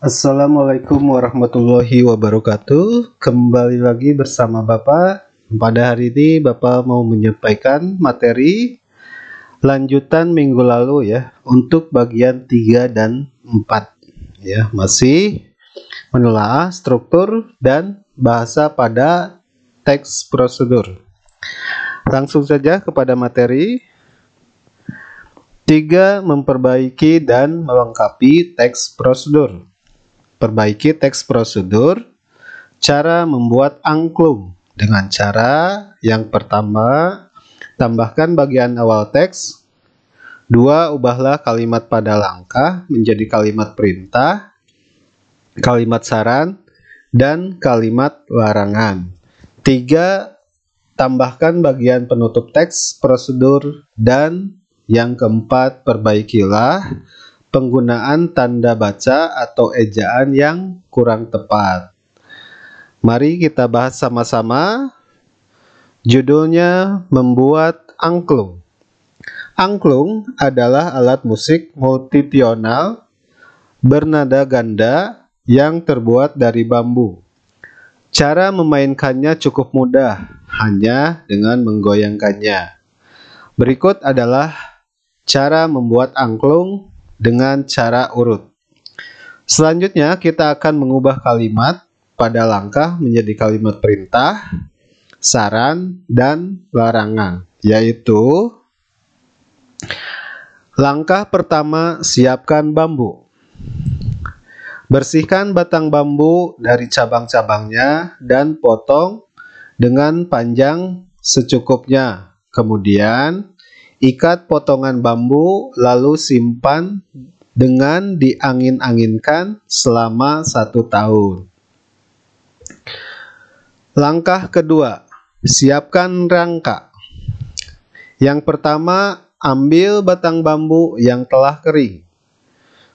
Assalamualaikum warahmatullahi wabarakatuh. Kembali lagi bersama Bapak. Pada hari ini Bapak mau menyampaikan materi lanjutan minggu lalu ya, untuk bagian 3 dan 4 ya, masih menelaah struktur dan bahasa pada teks prosedur. Langsung saja kepada materi. 3. Memperbaiki dan melengkapi teks prosedur. Perbaiki teks prosedur. Cara membuat angklung dengan cara yang pertama, tambahkan bagian awal teks. 2. Ubahlah kalimat pada langkah menjadi kalimat perintah, kalimat saran, dan kalimat larangan. 3. Tambahkan bagian penutup teks prosedur. Dan yang keempat, perbaikilah penggunaan tanda baca atau ejaan yang kurang tepat. Mari kita bahas sama-sama. Judulnya membuat angklung. Angklung adalah alat musik multitonal bernada ganda yang terbuat dari bambu. Cara memainkannya cukup mudah, hanya dengan menggoyangkannya. Berikut adalah cara membuat angklung dengan cara urut. Selanjutnya kita akan mengubah kalimat pada langkah menjadi kalimat perintah, saran, dan larangan, yaitu langkah pertama, siapkan bambu. Bersihkan batang bambu dari cabang-cabangnya dan potong dengan panjang secukupnya. Kemudian ikat potongan bambu lalu simpan dengan diangin-anginkan selama 1 tahun. Langkah kedua, siapkan rangka. Yang pertama, ambil batang bambu yang telah kering.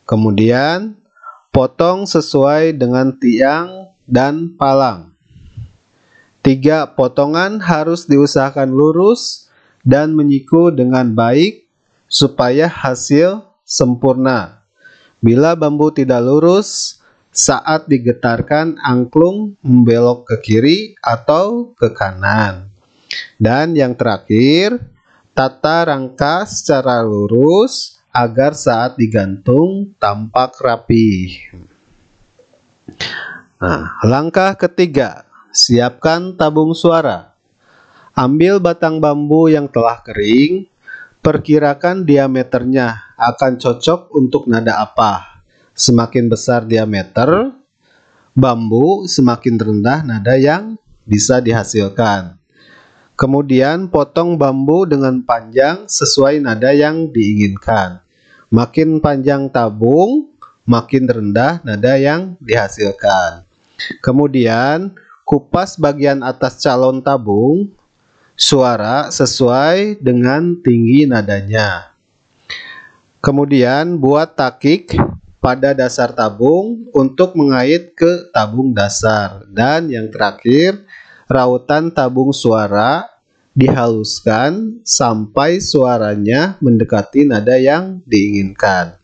Kemudian potong sesuai dengan tiang dan palang. 3. Potongan harus diusahakan lurus dan menyiku dengan baik supaya hasil sempurna. Bila bambu tidak lurus, saat digetarkan angklung membelok ke kiri atau ke kanan. Dan yang terakhir, tata rangka secara lurus agar saat digantung tampak rapi. Langkah ketiga, siapkan tabung suara. Ambil batang bambu yang telah kering, perkirakan diameternya akan cocok untuk nada apa. Semakin besar diameter bambu, semakin rendah nada yang bisa dihasilkan. Kemudian potong bambu dengan panjang sesuai nada yang diinginkan. Makin panjang tabung, makin rendah nada yang dihasilkan. Kemudian kupas bagian atas calon tabung suara sesuai dengan tinggi nadanya. Kemudian buat takik pada dasar tabung untuk mengait ke tabung dasar. Dan yang terakhir, rautan tabung suara dihaluskan sampai suaranya mendekati nada yang diinginkan.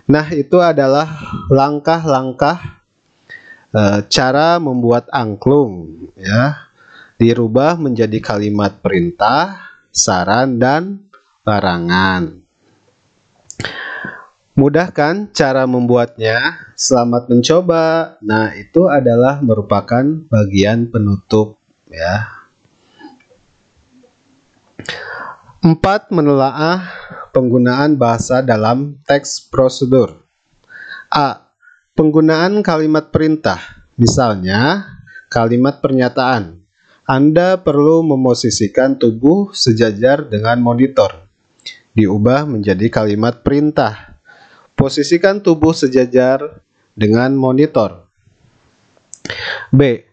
Nah, itu adalah langkah-langkah cara membuat angklung ya. Dirubah menjadi kalimat perintah, saran, dan larangan. Mudah kan cara membuatnya? Selamat mencoba. Nah, itu adalah merupakan bagian penutup ya. 4. Menelaah penggunaan bahasa dalam teks prosedur. A. Penggunaan kalimat perintah. Misalnya, kalimat pernyataan. Anda perlu memosisikan tubuh sejajar dengan monitor. Diubah menjadi kalimat perintah. Posisikan tubuh sejajar dengan monitor. B.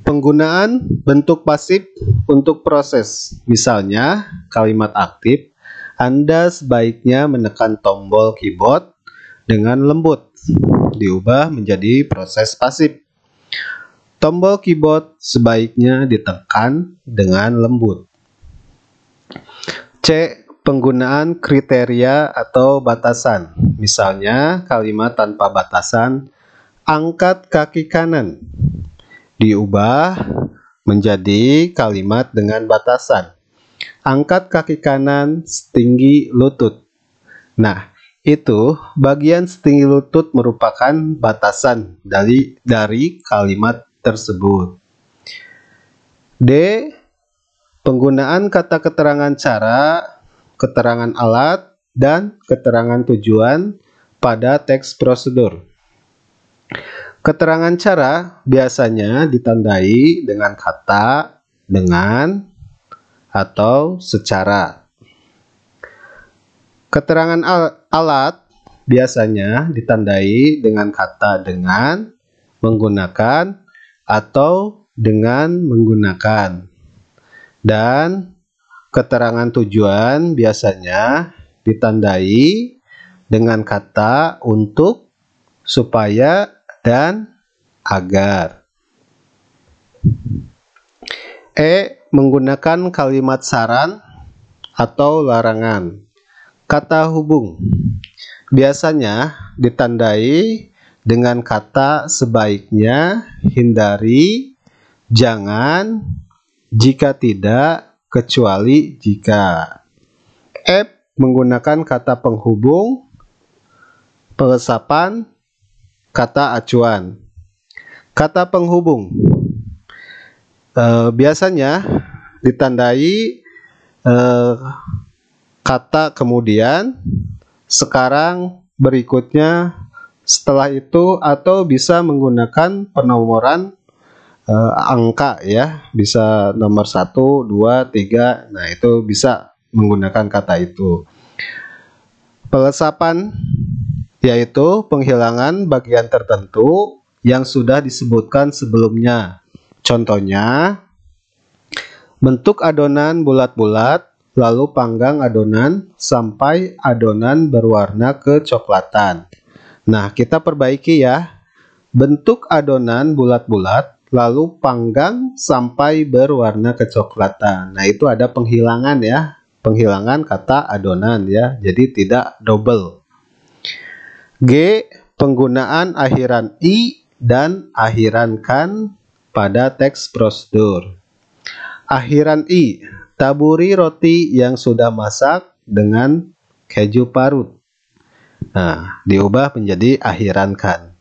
Penggunaan bentuk pasif untuk proses. Misalnya, kalimat aktif. Anda sebaiknya menekan tombol keyboard dengan lembut. Diubah menjadi proses pasif. Tombol keyboard sebaiknya ditekan dengan lembut. C. penggunaan kriteria atau batasan. Misalnya kalimat tanpa batasan, angkat kaki kanan, diubah menjadi kalimat dengan batasan. Angkat kaki kanan setinggi lutut. Nah, itu bagian setinggi lutut merupakan batasan dari kalimat tersebut. D. Penggunaan kata keterangan cara, keterangan alat, dan keterangan tujuan pada teks prosedur. Keterangan cara biasanya ditandai dengan kata dengan atau secara. Keterangan alat biasanya ditandai dengan kata dengan, menggunakan, atau dengan menggunakan. Dan keterangan tujuan biasanya ditandai dengan kata untuk, supaya, dan agar. E. Menggunakan kalimat saran atau larangan. Kata hubung biasanya ditandai dengan kata sebaiknya, hindari, jangan, jika tidak, kecuali jika. F. Menggunakan kata penghubung, pelesapan, kata acuan. Kata penghubung biasanya ditandai kata kemudian, sekarang, berikutnya, setelah itu, atau bisa menggunakan penomoran angka ya, bisa nomor 1, 2, 3. Nah, itu bisa menggunakan kata itu. Pelesapan yaitu penghilangan bagian tertentu yang sudah disebutkan sebelumnya. Contohnya, bentuk adonan bulat-bulat, lalu panggang adonan sampai adonan berwarna kecoklatan. Nah, kita perbaiki ya. Bentuk adonan bulat-bulat, lalu panggang sampai berwarna kecoklatan. Nah, itu ada penghilangan ya. Penghilangan kata adonan ya. Jadi tidak double. G. Penggunaan akhiran i dan akhiran kan pada teks prosedur. Akhiran i, taburi roti yang sudah masak dengan keju parut. Nah, diubah menjadi akhiran kan.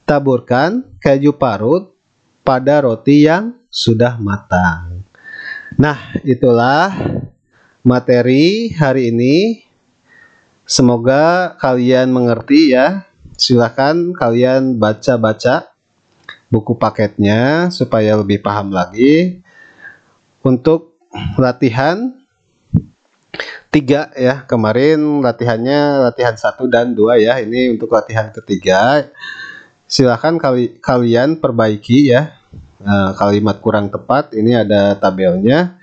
Taburkan keju parut pada roti yang sudah matang. Nah, itulah materi hari ini. Semoga kalian mengerti ya. Silahkan kalian baca-baca buku paketnya supaya lebih paham lagi. Untuk latihan 3 ya, kemarin latihannya latihan 1 dan 2 ya. Ini untuk latihan ketiga. Silahkan kalian perbaiki ya. Kalimat kurang tepat, ini ada tabelnya.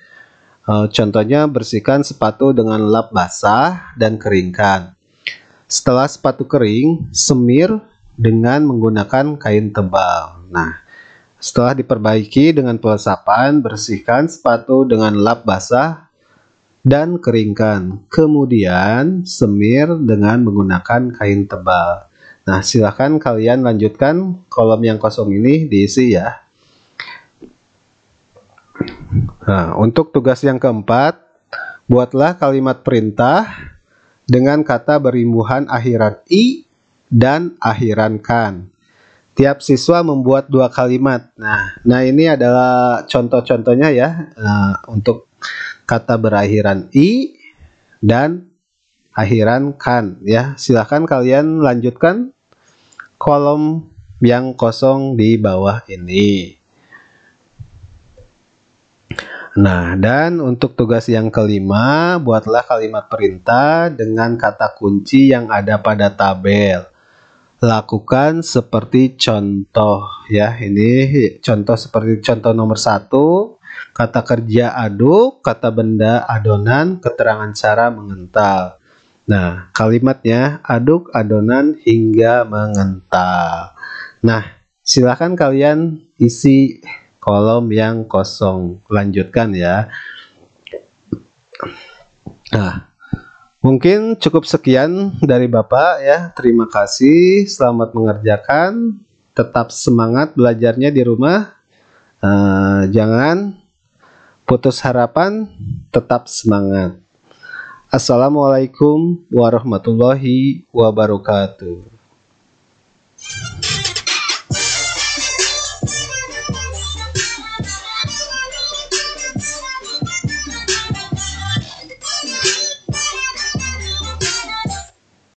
Contohnya, bersihkan sepatu dengan lap basah dan keringkan. Setelah sepatu kering, semir dengan menggunakan kain tebal. Nah, setelah diperbaiki dengan pelesapan, bersihkan sepatu dengan lap basah dan keringkan. Kemudian semir dengan menggunakan kain tebal. Nah, silakan kalian lanjutkan kolom yang kosong ini diisi ya. Nah, untuk tugas yang keempat, buatlah kalimat perintah dengan kata berimbuhan akhiran i dan akhiran kan. Tiap siswa membuat 2 kalimat. Nah ini adalah contoh-contohnya ya, untuk kata berakhiran i dan akhiran kan ya. Silahkan kalian lanjutkan kolom yang kosong di bawah ini. Nah, dan untuk tugas yang kelima, buatlah kalimat perintah dengan kata kunci yang ada pada tabel. Lakukan seperti contoh ya. Ini contoh seperti contoh nomor 1, kata kerja aduk, kata benda adonan, keterangan cara mengental. Nah, kalimatnya aduk adonan hingga mengental. Nah, silakan kalian isi kolom yang kosong. Lanjutkan ya. Nah, Mungkin cukup sekian dari Bapak ya. Terima kasih, selamat mengerjakan. Tetap semangat belajarnya di rumah. Jangan putus harapan, tetap semangat. Assalamualaikum warahmatullahi wabarakatuh.